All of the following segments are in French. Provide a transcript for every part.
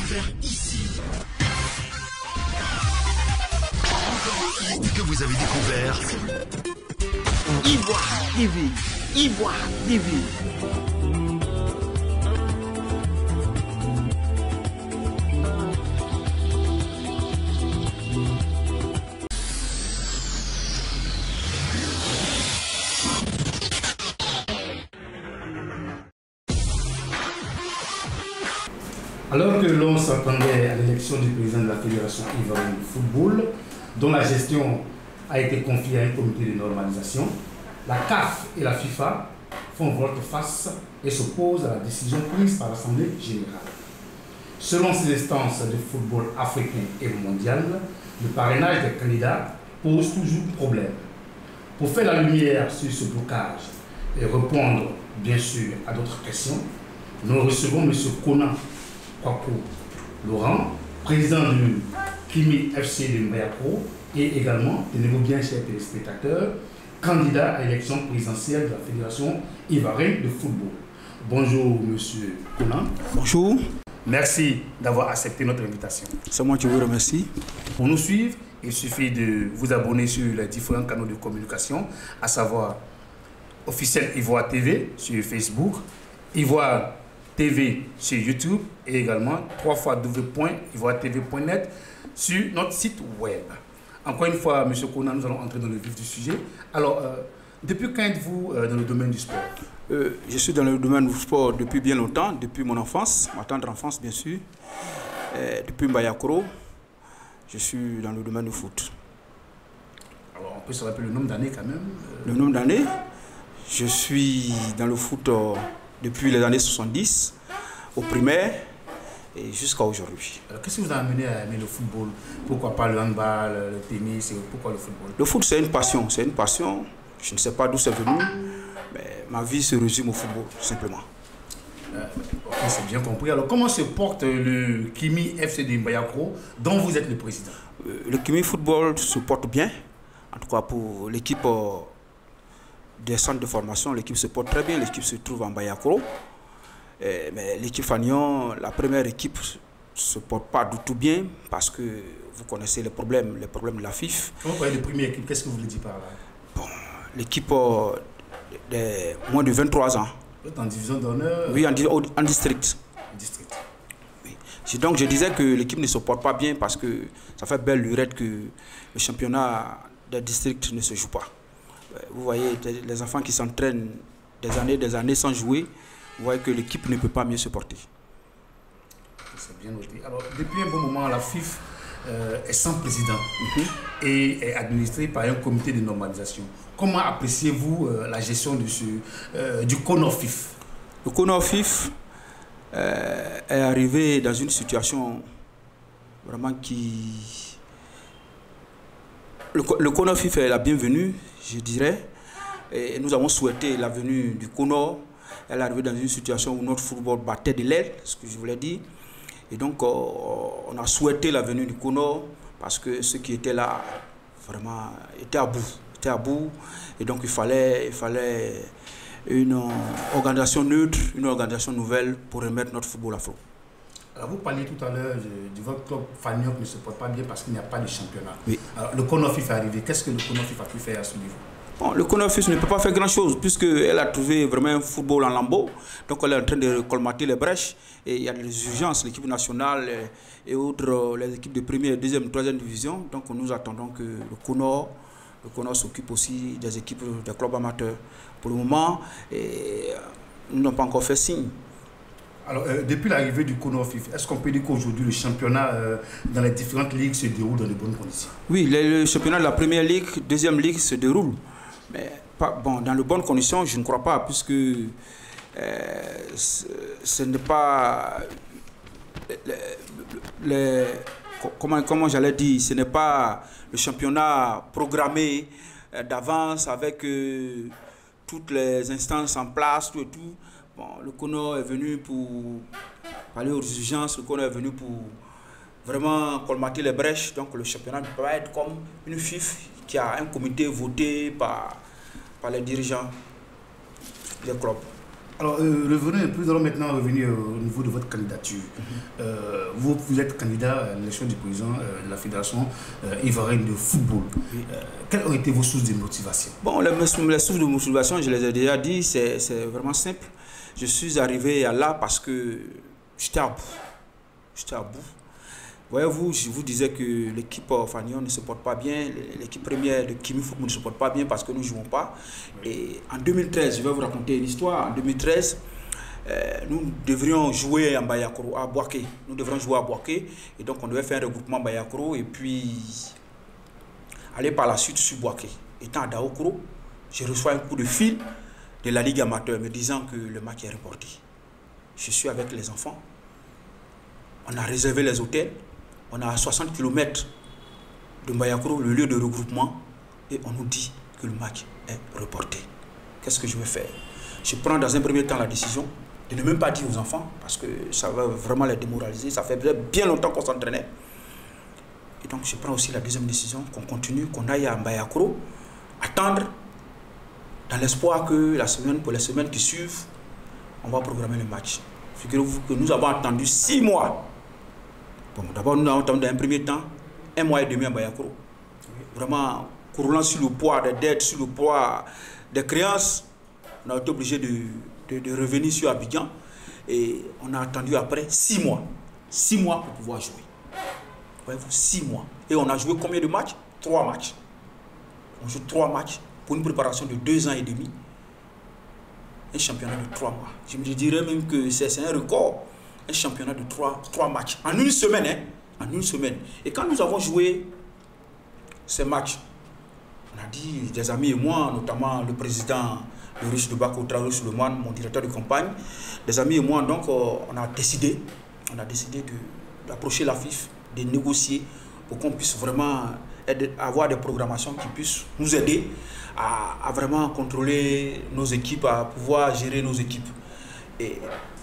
faire ici. Que vous avez découvert Ivoire TV. Ivoire TV. Alors que l'on s'attendait à l'élection du président de la Fédération ivoirienne de football, dont la gestion a été confiée à un comité de normalisation, la CAF et la FIFA font volte-face et s'opposent à la décision prise par l'Assemblée générale. Selon ces instances de football africain et mondial, le parrainage des candidats pose toujours problème. Pour faire la lumière sur ce blocage et répondre bien sûr à d'autres questions, nous recevons M. Konan Kwaku Laurent, président du Kimi FC de Mbayakro, et également, tenez-vous bien chers téléspectateurs, candidat à l'élection présidentielle de la Fédération ivoirienne de football. Bonjour Monsieur Konan. Bonjour. Merci d'avoir accepté notre invitation. C'est moi qui vous remercie. Pour nous suivre, il suffit de vous abonner sur les différents canaux de communication, à savoir officiel Ivoire TV sur Facebook, Ivoire TV sur YouTube et également www.ivoiretv.net sur notre site web. Encore une fois, M. Konan, nous allons entrer dans le vif du sujet. Alors, depuis quand êtes-vous dans le domaine du sport? Je suis dans le domaine du sport depuis bien longtemps, depuis mon enfance, ma tendre enfance bien sûr. Depuis Mbayakro, je suis dans le domaine du foot. Alors, on peut se rappeler le nombre d'années quand même Le nombre d'années, je suis dans le foot depuis les années 70, au primaire et jusqu'à aujourd'hui. Alors, qu'est-ce qui vous a amené à aimer le football? Pourquoi pas le handball, le tennis, pourquoi le football? Le foot, c'est une passion, c'est une passion. Je ne sais pas d'où c'est venu, mais ma vie se résume au football, simplement. Ok, c'est bien compris. Alors, comment se porte le Kimi FC de Mbayakro, dont vous êtes le président? Le Kimi Football se porte bien. En tout cas, pour l'équipe des centres de formation, l'équipe se porte très bien. L'équipe se trouve en Mbayakro. Mais l'équipe Fagnon, la première équipe, ne se porte pas du tout bien parce que vous connaissez les problèmes de la FIF. Quand vous parlez de première équipe, qu'est-ce que vous voulez dire par là? Bon, l'équipe de moins de 23 ans. Vous êtes en division d'honneur? Oui, en district. District. Oui. Donc je disais que l'équipe ne se porte pas bien parce que ça fait belle lurette que le championnat des districts ne se joue pas. Vous voyez, les enfants qui s'entraînent des années sans jouer, vous voyez que l'équipe ne peut pas mieux se porter. C'est bien noté. Alors, depuis un bon moment, la FIF est sans président et est administrée par un comité de normalisation. Comment appréciez-vous la gestion du CONOR FIF? Le CONOR FIF est arrivé dans une situation vraiment qui... Le CONOR FIF est la bienvenue, je dirais. Et nous avons souhaité la venue du CONOR. Elle est arrivée dans une situation où notre football battait de l'aile, ce que je voulais dire. Et donc, on a souhaité la venue du CONOR parce que ceux qui étaient là, vraiment, étaient à bout. Et donc, il fallait une organisation neutre, une organisation nouvelle pour remettre notre football à flot. Alors, vous parliez tout à l'heure de votre club Fagnon qui ne se porte pas bien parce qu'il n'y a pas de championnat. Oui. Alors, le CONOR FIF est arrivé. Qu'est-ce que le CONOR FIF a pu faire à ce niveau? Bon, le CONOR FIF ne peut pas faire grand-chose puisqu'elle a trouvé vraiment un football en lambeaux. Donc elle est en train de colmater les brèches. Et il y a des urgences, l'équipe nationale et autres, les équipes de première, deuxième, troisième division. Donc nous attendons que le CONOR s'occupe aussi des équipes des clubs amateurs. Pour le moment, nous n'avons pas encore fait signe. Alors, depuis l'arrivée du CONOR FIF, est-ce qu'on peut dire qu'aujourd'hui le championnat dans les différentes ligues se déroule dans de bonnes conditions? Oui, le championnat de la première ligue, deuxième ligue se déroule. Mais dans de bonnes conditions, je ne crois pas, puisque ce n'est pas... comment j'allais dire, ce n'est pas le championnat programmé d'avance avec toutes les instances en place, tout et tout. Bon, le CONOR est venu pour parler aux urgences, le CONOR est venu pour vraiment colmater les brèches. Donc le championnat ne peut pas être comme une FIF qui a un comité voté par les dirigeants des clubs. Alors, nous allons maintenant revenir au niveau de votre candidature. vous êtes candidat à l'élection du président de la Fédération ivoirienne de football. Quelles ont été vos sources de motivation? Bon, les sources de motivation, je les ai déjà dit, c'est vraiment simple. Je suis arrivé là parce que j'étais à bout. J'étais à bout. Voyez-vous, je vous disais que l'équipe Fanion ne se porte pas bien, l'équipe première de Kimi Football ne se porte pas bien parce que nous ne jouons pas. Et en 2013, je vais vous raconter une histoire. En 2013, nous devrions jouer en Bayakro, à Boaké. Nous devrions jouer à Boaké. Et donc, on devait faire un regroupement Bayakro et puis aller par la suite sur Boaké. Étant à Daokro, je reçois un coup de fil de la Ligue amateur me disant que le match est reporté. Je suis avec les enfants. On a réservé les hôtels. On est à 60 km de Bayakro, le lieu de regroupement, et on nous dit que le match est reporté. Qu'est-ce que je vais faire? Je prends dans un premier temps la décision de ne même pas dire aux enfants, parce que ça va vraiment les démoraliser. Ça fait bien longtemps qu'on s'entraînait. Et donc je prends aussi la deuxième décision, qu'on continue, qu'on aille à Bayakro, attendre, dans l'espoir que pour les semaines qui suivent, on va programmer le match. Figurez-vous que nous avons attendu 6 mois. Bon, d'abord, nous avons attendu dans un premier temps 1 mois et demi à Bayakro. Vraiment, coulant sur le poids des dettes, sur le poids des créances, on a été obligé de revenir sur Abidjan. Et on a attendu après 6 mois. 6 mois pour pouvoir jouer. Voyez-vous, 6 mois. Et on a joué combien de matchs? 3 matchs. On joue 3 matchs pour une préparation de 2 ans et demi. Un championnat de 3 mois. Je me dirais même que c'est un record. Un championnat de 3 matchs. En une semaine, hein? En une semaine. Et quand nous avons joué ces matchs, on a dit, des amis et moi, notamment le président de Riche de Bako, Traoré Suleiman, mon directeur de campagne, des amis et moi, donc, on a décidé d'approcher la FIF, de négocier pour qu'on puisse vraiment avoir des programmations qui puissent nous aider à vraiment contrôler nos équipes, à pouvoir gérer nos équipes. Et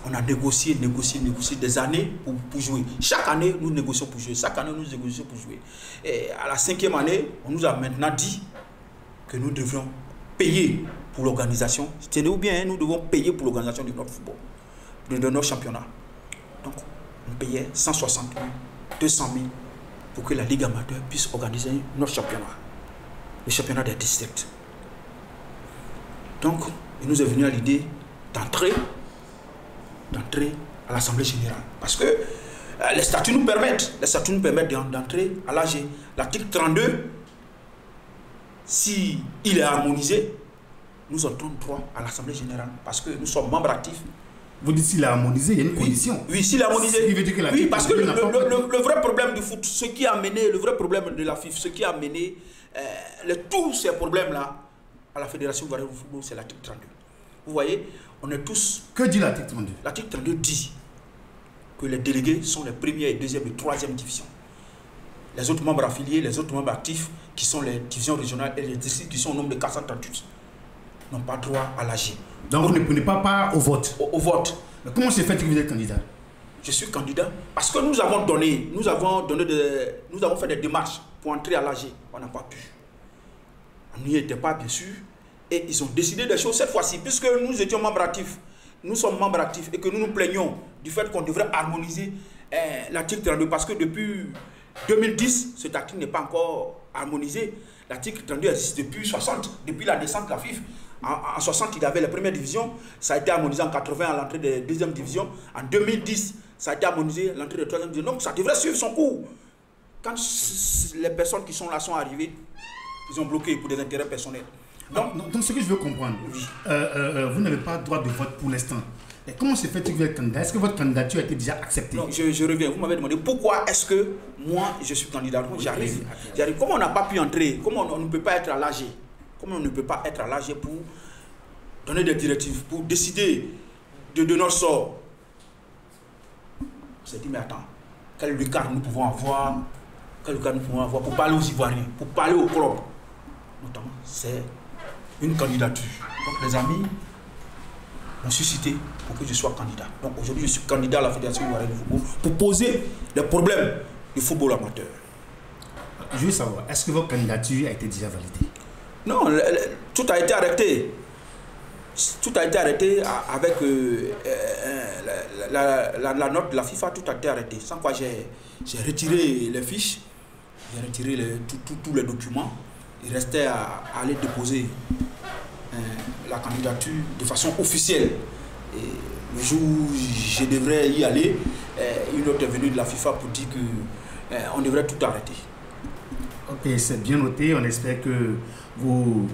on a négocié des années pour jouer. Chaque année, nous négocions pour jouer. Chaque année, nous négocions pour jouer. Et à la 5e année, on nous a maintenant dit que nous devions payer pour l'organisation. Tenez-vous bien, nous devons payer pour l'organisation de notre football, de notre championnat. Donc, on payait 160 000, 200 000 pour que la Ligue amateur puisse organiser notre championnat, le championnat des districts. Donc, il nous est venu à l'idée d'entrer à l'Assemblée générale. Parce que les statuts nous permettent d'entrer à l'AG. L'article 32, s'il est harmonisé, nous entrons droit à l'Assemblée générale. Parce que nous sommes membres actifs. Vous dites s'il est harmonisé, il y a une condition. Oui, s'il est harmonisé. Oui, parce que le vrai problème du foot, ce qui a amené, le vrai problème de la FIF, ce qui a amené tous ces problèmes-là à la Fédération ivoirienne de football, c'est l'article 32. Vous voyez, on est tous... Que dit l'article 32? L'article 32 dit que les délégués sont les premières et deuxième et troisième divisions. Les autres membres affiliés, les autres membres actifs, qui sont les divisions régionales et les districts qui sont au nombre de 438, n'ont pas droit à l'AG. Donc vous ne prenez pas part au vote? Au vote. Mais comment c'est fait que vous êtes candidat? Je suis candidat parce que nous avons fait des démarches pour entrer à l'AG. On n'a pas pu. On n'y était pas, bien sûr. Et ils ont décidé des choses cette fois-ci, puisque nous étions membres actifs. Nous sommes membres actifs et que nous nous plaignons du fait qu'on devrait harmoniser l'article 32. Parce que depuis 2010, cet article n'est pas encore harmonisé. L'article 32 existe depuis 60, depuis la descente de la FIF. En 60, il y avait la première division. Ça a été harmonisé en 80 à l'entrée de la deuxième division. En 2010, ça a été harmonisé à l'entrée de la troisième division. Donc ça devrait suivre son cours. Quand les personnes qui sont là sont arrivées, ils ont bloqué pour des intérêts personnels. Donc ce que je veux comprendre, vous n'avez pas droit de vote pour l'instant. Et comment c'est fait que vous êtes candidat? Est-ce que votre candidature a été déjà acceptée? Non, je reviens. Vous m'avez demandé pourquoi est-ce que moi je suis candidat. Donc j'arrive. Comment on n'a pas pu entrer? Comment on ne peut pas être à l'AG? Comment on ne peut pas être à l'AG pour donner des directives, pour décider de notre sort? On s'est dit, mais attends, quel lucard nous pouvons avoir? Quel lucard nous pouvons avoir pour parler aux Ivoiriens, pour parler au club? Notamment, c'est une candidature. Donc les amis m'ont suscité pour que je sois candidat. Donc aujourd'hui, je suis candidat à la Fédération ivoirienne de football pour poser les problèmes du football amateur. Je veux savoir, est-ce que votre candidature a été déjà validée? Non, tout a été arrêté. tout a été arrêté avec la note de la FIFA, tout a été arrêté. Sans quoi j'ai retiré les fiches, j'ai retiré tous les documents. Il restait à aller déposer la candidature de façon officielle. Et le jour où je devrais y aller, une note est venue de la FIFA pour dire qu'on devrait tout arrêter. Ok, c'est bien noté. On espère que vous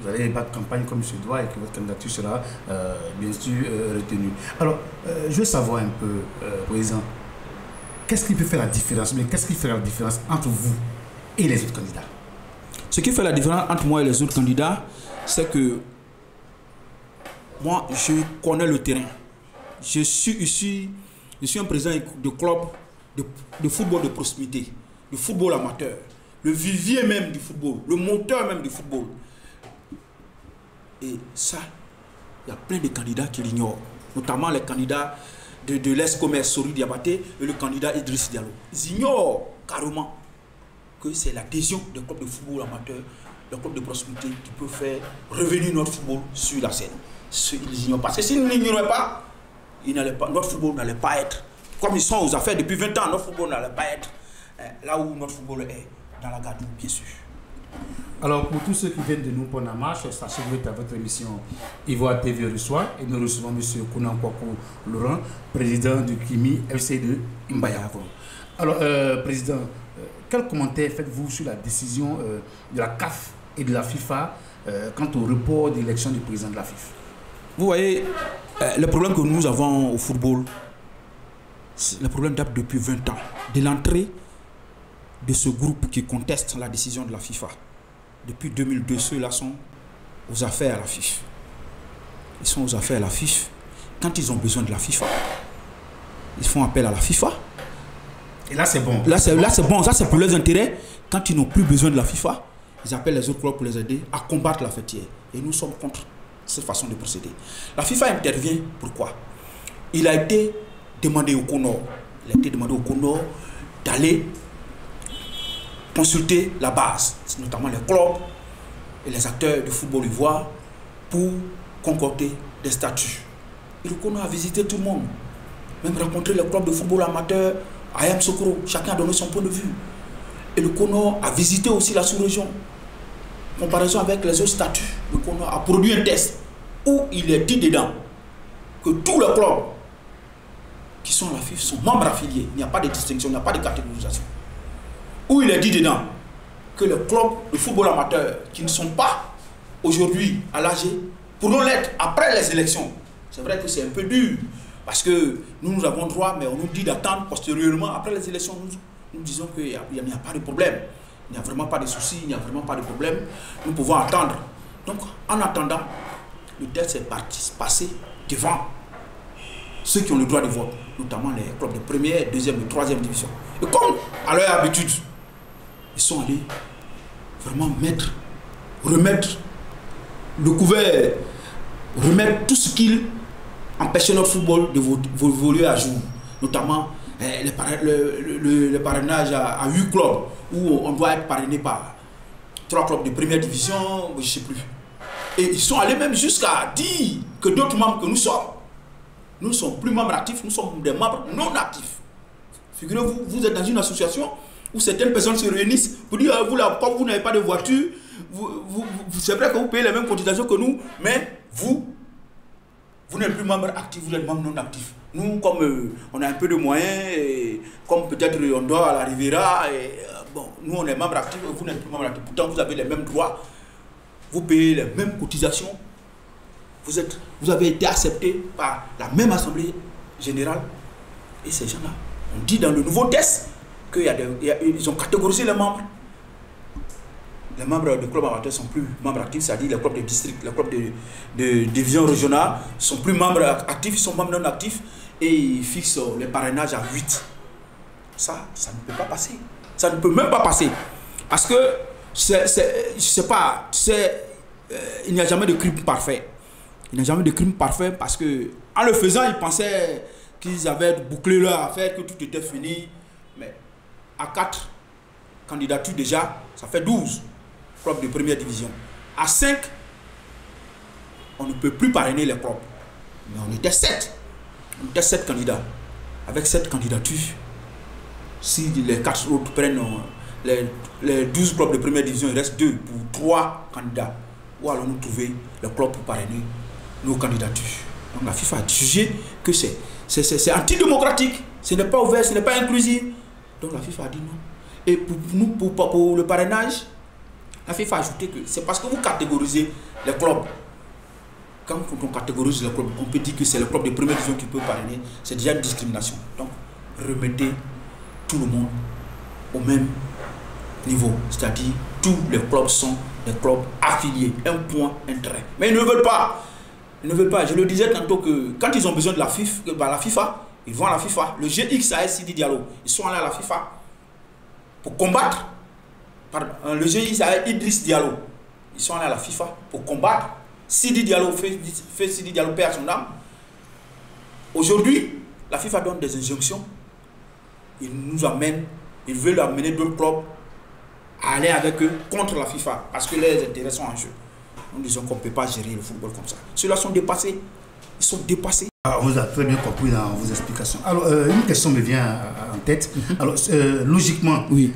allez battre campagne comme se doit et que votre candidature sera bien sûr retenue. Alors, je veux savoir un peu, Président, qu'est-ce qui peut faire la différence, mais qu'est-ce qui fait la différence entre vous et les autres candidats? Ce qui fait la différence entre moi et les autres candidats, c'est que moi, je connais le terrain. Je suis un président de club de football de proximité, de football amateur, le vivier même du football, le moteur même du football. Et ça, il y a plein de candidats qui l'ignorent, notamment les candidats de l'ex-commerce Sori Diabaté et le candidat Idriss Diallo. Ils ignorent carrément que c'est l'adhésion des clubs de football amateur, des clubs de proximité qui peut faire revenir notre football sur la scène. Ils ignorent. Parce que s'ils n'ignoraient pas, notre football n'allait pas être, comme ils sont aux affaires depuis 20 ans, notre football n'allait pas être là où notre football est, dans la garde, bien sûr. Alors, pour tous ceux qui viennent de nous prendre en marche, sachez que vous êtes à votre émission Ivoire TV reçoit et nous recevons M. Kounan Kwaku Laurent, président du KIMI FC de Mbayavoro. Alors, Président, quel commentaire faites-vous sur la décision de la CAF et de la FIFA quant au report d'élection du président de la FIFA? Vous voyez, le problème que nous avons au football, le problème date depuis 20 ans, de l'entrée de ce groupe qui conteste la décision de la FIFA. Depuis 2002, ceux-là sont aux affaires à la FIFA. Ils sont aux affaires à la FIFA. Quand ils ont besoin de la FIFA, ils font appel à la FIFA. Et là, c'est bon. Là, c'est bon. Ça, c'est pour leurs intérêts. Quand ils n'ont plus besoin de la FIFA, ils appellent les autres clubs pour les aider à combattre la fêtière. Et nous sommes contre cette façon de procéder. La FIFA intervient. Pourquoi? Il a été demandé au CONOR. Il a été demandé au CONOR d'aller consulter la base, notamment les clubs et les acteurs du football ivoire, pour concocter des statuts. Et le CONOR a visité tout le monde, même rencontré les clubs de football amateur, Ayam Sokoro, chacun a donné son point de vue. Et le CONOR a visité aussi la sous-région. En comparaison avec les autres statuts, le CONOR a produit un test où il est dit dedans que tous les clubs qui sont à la FIFA sont membres affiliés. Il n'y a pas de distinction, il n'y a pas de catégorisation. Où il est dit dedans que les clubs de football amateur qui ne sont pas aujourd'hui à l'AG pourront l'être après les élections. C'est vrai que c'est un peu dur parce que nous avons droit, mais on nous dit d'attendre postérieurement après les élections. Nous disons qu'il n'y a pas de problème. Il n'y a vraiment pas de soucis, il n'y a vraiment pas de problème. Nous pouvons attendre. Donc, en attendant, le test est passé devant ceux qui ont le droit de vote, notamment les clubs de première, deuxième et troisième division. Et comme à leur habitude, ils sont allés vraiment remettre le couvert, remettre tout ce qui empêchait notre football de voler à jour, notamment le parrainage à 8 clubs, où on doit être parrainé par 3 clubs de première division, je ne sais plus. Et ils sont allés même jusqu'à dire que d'autres membres que nous ne sommes plus membres actifs, nous sommes des membres non actifs. Figurez-vous, vous êtes dans une association où certaines personnes se réunissent pour dire vous là, comme vous n'avez pas de voiture, c'est vrai que vous payez les mêmes cotisations que nous, mais vous n'êtes plus membre actif, vous êtes membre non actif. Nous, comme on a un peu de moyens, et comme peut-être on dort à la Riviera, bon, nous on est membre actif, vous n'êtes plus membre actif. Pourtant vous avez les mêmes droits, vous payez les mêmes cotisations, vous avez été accepté par la même assemblée générale. Et ces gens-là, on dit dans le nouveau test qu'ils ont catégorisé les membres. Les membres du club amateur sont plus membres actifs, c'est-à-dire les clubs de district, les clubs de division régionale sont plus membres actifs, ils sont membres non actifs et ils fixent les parrainages à 8. Ça ne peut pas passer. Ça ne peut même pas passer. Parce que il n'y a jamais de crime parfait. Il n'y a jamais de crime parfait parce que en le faisant, ils pensaient qu'ils avaient bouclé leur affaire, que tout était fini. Mais à 4 candidatures déjà, ça fait 12 clubs de première division. À 5, on ne peut plus parrainer les clubs. Mais on était 7. On était 7 candidats. Avec cette candidature, si les 4 autres prennent les 12 clubs de première division, il reste 2 pour 3 candidats. Où allons-nous trouver le club pour parrainer nos candidatures? Donc la FIFA a jugé que c'est antidémocratique, ce n'est pas ouvert, ce n'est pas inclusif. Donc la FIFA a dit non. Et pour le parrainage, la FIFA a ajouté que c'est parce que vous catégorisez les clubs. Quand on catégorise les clubs, on peut dire que c'est le club de première division qui peut parrainer. C'est déjà une discrimination. Donc remettez tout le monde au même niveau. C'est-à-dire tous les clubs sont des clubs affiliés. Un point, un trait. Mais ils ne veulent pas. Ils ne veulent pas. Je le disais tantôt que quand ils ont besoin de la FIFA, ils vont à la FIFA. Le GX AS Sidi Diallo, ils sont allés à la FIFA pour combattre. Le GX AS Idriss Diallo, ils sont allés à la FIFA pour combattre. Sidi Diallo fait Sidi Diallo perd son âme. Aujourd'hui, la FIFA donne des injonctions. Ils nous amènent, ils veulent amener d'autres clubs à aller avec eux contre la FIFA parce que leurs intérêts sont en jeu. Nous disons qu'on ne peut pas gérer le football comme ça. Ceux-là sont dépassés. Ils sont dépassés. On vous a très bien compris dans vos explications. Alors, une question me vient en tête. Alors, logiquement, oui.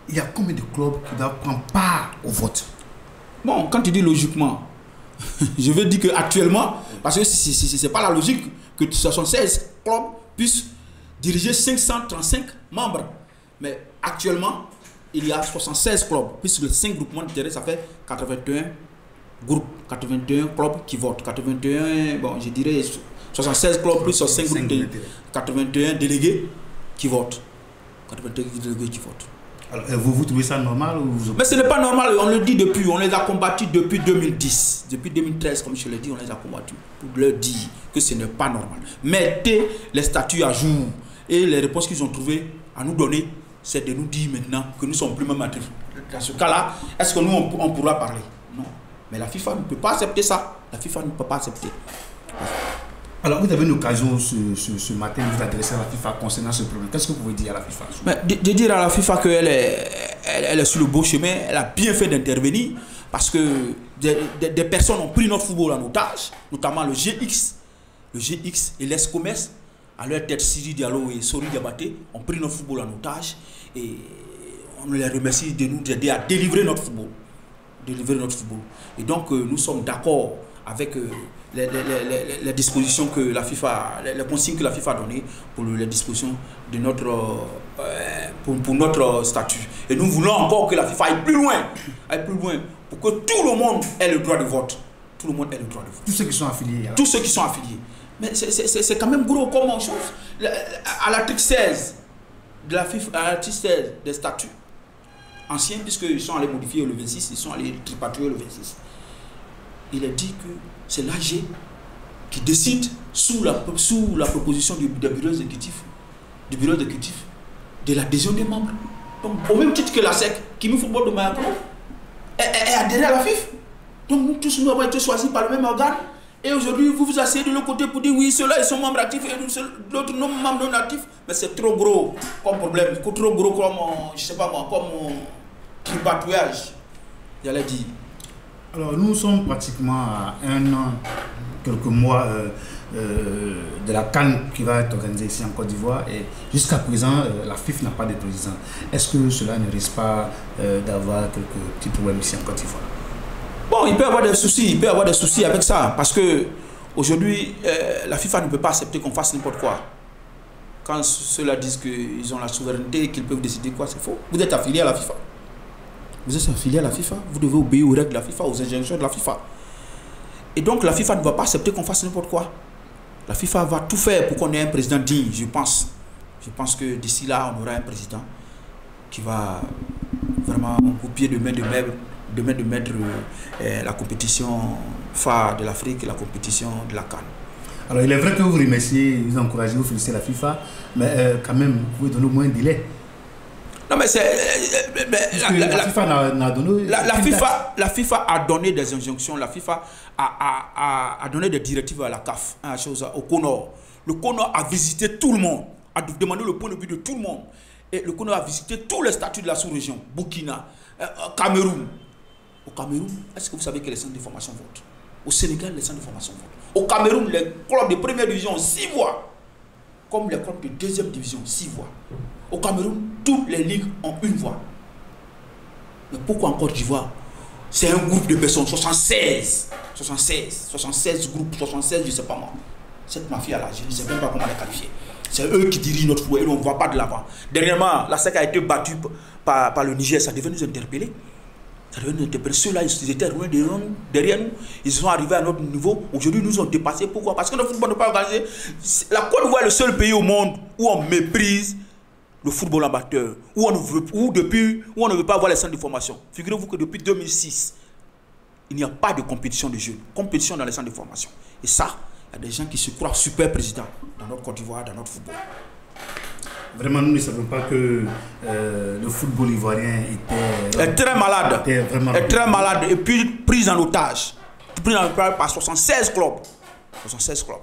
Il y a combien de clubs qui doivent prendre part au vote? Bon, quand tu dis logiquement, je veux dire qu'actuellement, parce que ce n'est pas la logique que 76 clubs puissent diriger 535 membres. Mais actuellement, il y a 76 clubs, puisque les 5 groupements de terrain, ça fait 81 groupes, 81 clubs qui votent. 81, bon, je dirais 76 clubs plus 5 groupes de 81 délégués qui votent. 81 délégués qui votent. Alors, vous trouvez ça normal ou vous... Mais ce n'est pas normal, on le dit depuis, on les a combattus depuis 2010. Depuis 2013, comme je l'ai dit, on les a combattus pour leur dire que ce n'est pas normal. Mettez les statuts à jour et les réponses qu'ils ont trouvées à nous donner, c'est de nous dire maintenant que nous ne sommes plus même actifs. Dans ce cas-là, est-ce que nous, on pourra parler? Non. Mais la FIFA ne peut pas accepter ça. La FIFA ne peut pas accepter. Alors, vous avez une occasion ce matin de vous adresser à la FIFA concernant ce problème. Qu'est-ce que vous pouvez dire à la FIFA? Mais de dire à la FIFA qu'elle est sur le beau chemin, elle a bien fait d'intervenir parce que des personnes ont pris notre football en otage, notamment le GX et l'ES-Commerce, à leur tête Sidi Diallo et Sori Diabaté, ont pris notre football en otage et on les remercie de nous aider à délivrer notre football. Et donc, nous sommes d'accord avec les dispositions que la FIFA, les consignes que la FIFA a données pour les dispositions de notre, pour notre statut. Et nous voulons encore que la FIFA aille plus loin pour que tout le monde ait le droit de vote. Tout le monde ait le droit de vote. Tous ceux qui sont affiliés. Tous ceux qui sont affiliés. Mais c'est quand même gros comme chose. À l'article 16 de la FIFA, à l'article 16 des statuts anciens, puisqu'ils sont allés modifier le 26, ils sont allés tripatouiller le 26. Il est dit que c'est l'AG qui décide sous la proposition du bureau exécutif de l'adhésion des membres. Donc, au même titre que la SEC, qui nous football de Mayako, est adhéré à la FIFA. Donc, nous tous, nous avons été choisis par le même organe. Et aujourd'hui, vous vous asseyez de l'autre côté pour dire oui, ceux-là, ils sont membres actifs et l'autre non membres non actifs. Mais c'est trop gros comme problème. Trop gros comme, je sais pas moi, comme tripatouillage. J'allais dire. Alors, nous sommes pratiquement à 1 an, quelques mois de la CAN qui va être organisée ici en Côte d'Ivoire. Et jusqu'à présent, la FIFA n'a pas de président. Est-ce que cela ne risque pas d'avoir quelques petits problèmes ici en Côte d'Ivoire? Bon, il peut y avoir des soucis avec ça. Parce que aujourd'hui, la FIFA ne peut pas accepter qu'on fasse n'importe quoi. Quand ceux-là disent qu'ils ont la souveraineté, qu'ils peuvent décider quoi, c'est faux. Vous êtes affilié à la FIFA. Vous êtes affilié à la FIFA, vous devez obéir aux règles de la FIFA, aux injonctions de la FIFA. Et donc la FIFA ne va pas accepter qu'on fasse n'importe quoi. La FIFA va tout faire pour qu'on ait un président digne, je pense. Je pense que d'ici là, on aura un président qui va vraiment copier de main de maître la compétition phare de l'Afrique et la compétition de la CAN. Alors il est vrai que vous remerciez, vous encouragez, vous félicitez la FIFA, mais quand même, vous pouvez donner au moins un délai. Non mais c'est... la FIFA n'a donné... La FIFA a donné des injonctions, la FIFA a donné des directives à la CAF, au CONOR. Le CONOR a visité tout le monde, a demandé le point de vue de tout le monde. Et le CONOR a visité tous les statuts de la sous-région, Burkina, Cameroun. Au Cameroun, est-ce que vous savez que les centres de formation votent? Au Sénégal, les centres de formation votent. Au Cameroun, les clubs de première division ont 6 voix. Comme les clubs de deuxième division, 6 voix. Au Cameroun, toutes les ligues ont 1 voix. Mais pourquoi en Côte d'Ivoire? C'est un groupe de personnes, 76 groupes, 76, je ne sais pas moi. Cette mafia-là, je ne sais même pas comment les qualifier. C'est eux qui dirigent notre football et on ne voit pas de l'avant. Dernièrement, la SEC a été battue par le Niger, ça devait nous interpeller. Ceux-là, ils étaient loin derrière nous, ils sont arrivés à notre niveau. Aujourd'hui, nous ont dépassé. Pourquoi? Parce que le football n'est pas organisé. La Côte d'Ivoire est le seul pays au monde où on méprise le football amateur, où on ne veut pas avoir les centres de formation. Figurez-vous que depuis 2006, il n'y a pas de compétition de jeunes, compétition dans les centres de formation. Et ça, il y a des gens qui se croient super présidents dans notre Côte d'Ivoire, dans notre football. Vraiment, nous ne savons pas que le football ivoirien était très malade. Très malade. Et puis pris en otage. Pris en otage par 76 clubs. 76 clubs.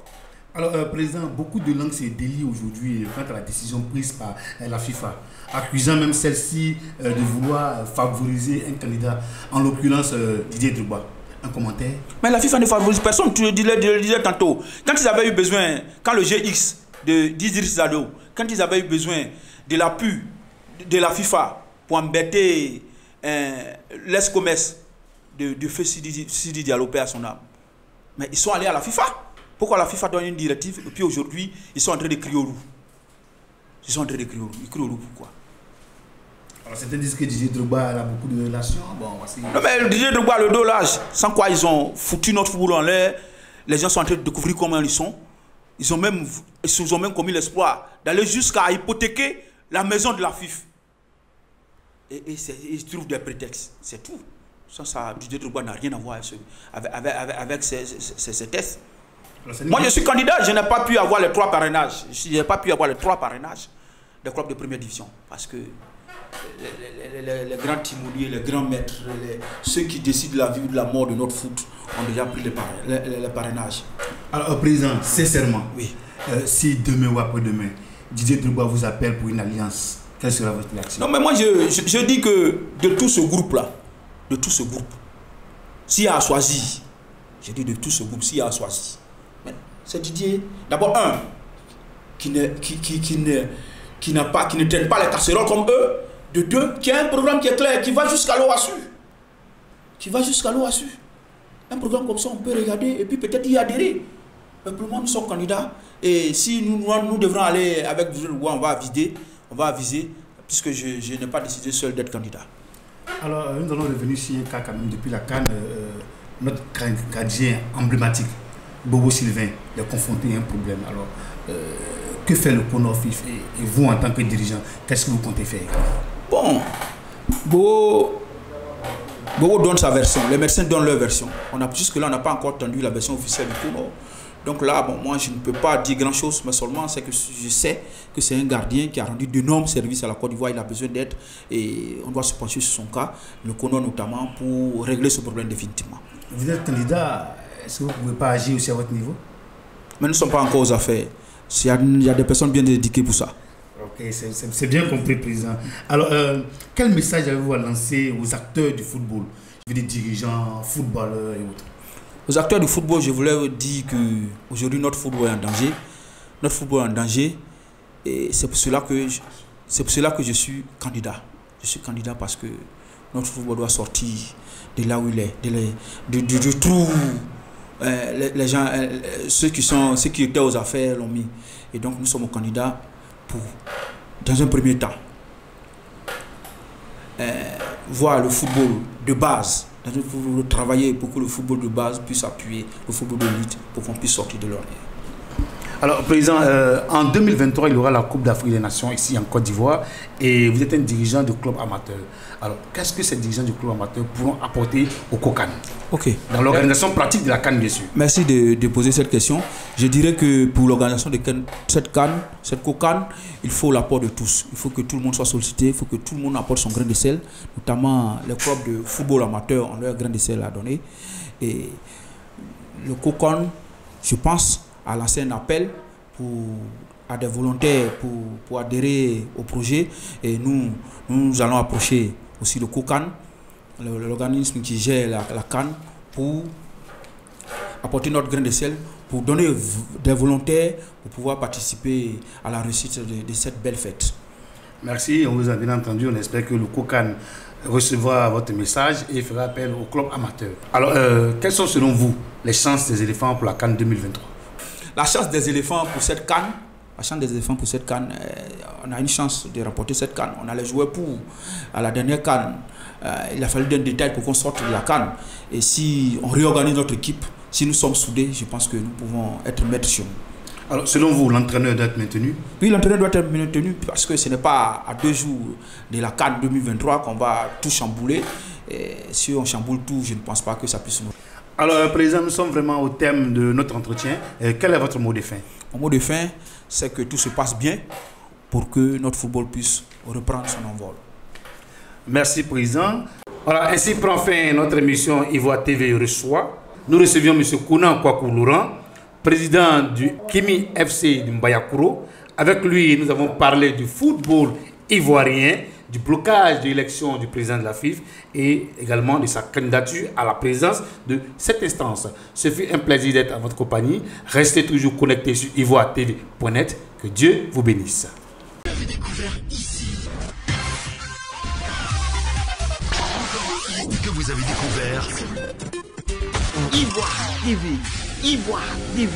Alors, Président, beaucoup de langues se délient aujourd'hui quant à la décision prise par la FIFA, accusant même celle-ci de vouloir favoriser un candidat, en l'occurrence Didier Drogba. Un commentaire? Mais la FIFA ne favorise personne, tu le disais tantôt. Quand ils avaient eu besoin, quand le GX de Idriss Zado, quand ils avaient eu besoin de l'appui de la FIFA pour embêter l'ex-commerce de feu Sidi Diallo à son âme, mais ils sont allés à la FIFA. Pourquoi la FIFA donne une directive et puis aujourd'hui, ils sont en train de crier au loup? Ils sont en train de crier au loup. Ils crient au loup, pourquoi? Alors certains disent que Didier Drogba a beaucoup de relations. Bon, non mais Didier Drogba, le dos l'âge, sans quoi ils ont foutu notre football en l'air. Les gens sont en train de découvrir comment ils sont. Ils ont même commis l'espoir d'aller jusqu'à hypothéquer la maison de la FIF. Et ils trouvent des prétextes. C'est tout. Ça, Didier Drogba n'a rien à voir avec ces tests. Moi, je suis candidat, je n'ai pas pu avoir les 3 parrainages. Je n'ai pas pu avoir les 3 parrainages des clubs de première division. Parce que les grands timoniers, les grands maîtres, ceux qui décident de la vie ou de la mort de notre foot ont déjà pris les parrainages. Alors, Président, sincèrement, oui. Si demain ou après-demain, Didier Drogba vous appelle pour une alliance, quelle sera votre réaction? Non, mais moi, je dis que de tout ce groupe-là, s'il a choisi, je dis de tout ce groupe, s'il a choisi, c'est Didier, d'abord qui ne traîne pas les casseroles comme eux, de 2, qui a un programme qui est clair, qui va jusqu'à l'OASU. Un programme comme ça, on peut regarder et puis peut-être y adhérer. Mais pour le moment, nous sommes candidats et si nous devrons aller avec vous, on va aviser, puisque je n'ai pas décidé seul d'être candidat. Alors, nous allons revenir sur un cas quand même depuis la CAN, notre gardien emblématique, Bobo Sylvain, est confronté à un problème. Alors, que fait le CONOF et vous en tant que dirigeant, qu'est-ce que vous comptez faire? Bon, Bobo donne sa version, les médecins donnent leur version. Jusque-là, on n'a pas encore entendu la version officielle du CONOF. Donc là, bon, moi, je ne peux pas dire grand-chose, mais seulement c'est que je sais que c'est un gardien qui a rendu d'énormes services à la Côte d'Ivoire. Il a besoin d'aide et on doit se pencher sur son cas, le CONOF notamment, pour régler ce problème définitivement. Vous êtes candidat, est-ce que vous ne pouvez pas agir aussi à votre niveau? Mais nous ne sommes pas encore aux affaires. Il y a des personnes bien dédiées pour ça. Ok, c'est bien compris, Président. Alors, quel message avez-vous à lancer aux acteurs du football, je veux dire dirigeants, footballeurs et autres? Aux acteurs du football, je voulais dire qu'aujourd'hui, notre football est en danger. Notre football est en danger. Et c'est pour cela que je suis candidat. Je suis candidat parce que notre football doit sortir de là où il est, du trou. Les gens, ceux qui étaient aux affaires l'ont mis. Et donc, nous sommes candidats pour, dans un premier temps, voir le football de base, travailler pour que le football de base puisse appuyer le football de l'élite pour qu'on puisse sortir de l'ornière. Alors, Président, en 2023, il y aura la Coupe d'Afrique des Nations ici en Côte d'Ivoire et vous êtes un dirigeant de club amateur. Alors, qu'est-ce que ces dirigeants du club amateur pourront apporter au COCAN? Ok. Dans l'organisation pratique de la CAN, bien sûr. Merci de poser cette question. Je dirais que pour l'organisation de cette COCAN, il faut l'apport de tous. Il faut que tout le monde soit sollicité, il faut que tout le monde apporte son grain de sel, notamment les clubs de football amateur ont leur grain de sel à donner. Et le COCAN, je pense, a lancé un appel à des volontaires pour adhérer au projet. Et nous allons approcher aussi le COCAN, l'organisme qui gère la CAN, pour apporter notre grain de sel pour donner des volontaires pour pouvoir participer à la réussite de cette belle fête. Merci, on vous a bien entendu. On espère que le COCAN recevra votre message et fera appel au club amateur. Alors, quelles sont selon vous les chances des éléphants pour la CAN 2023? La chance des éléphants pour cette CAN, on a une chance de remporter cette CAN. On a les joueurs pour. À la dernière CAN, il a fallu d'un détail pour qu'on sorte de la CAN. Et si on réorganise notre équipe, si nous sommes soudés, je pense que nous pouvons être maîtres sur nous. Alors, selon vous, l'entraîneur doit être maintenu? Oui, l'entraîneur doit être maintenu parce que ce n'est pas à 2 jours de la CAN 2023 qu'on va tout chambouler. Et si on chamboule tout, je ne pense pas que ça puisse nous. Alors, Président, nous sommes vraiment au thème de notre entretien. Quel est votre mot de fin? Mon mot de fin, c'est que tout se passe bien pour que notre football puisse reprendre son envol. Merci, Président. Voilà, ainsi prend fin notre émission Ivoire TV reçoit. Nous recevions M. Kounan Kwakou Laurent, président du Kimi FC de Mbayakuro. Avec lui, nous avons parlé du football ivoirien, du blocage de l'élection du président de la FIFA et également de sa candidature à la présidence de cette instance. Ce fut un plaisir d'être à votre compagnie. Restez toujours connectés sur ivoiretv.net. Que Dieu vous bénisse. Vous avez découvert ici. Que vous avez découvert Ivoire TV. Ivoire TV.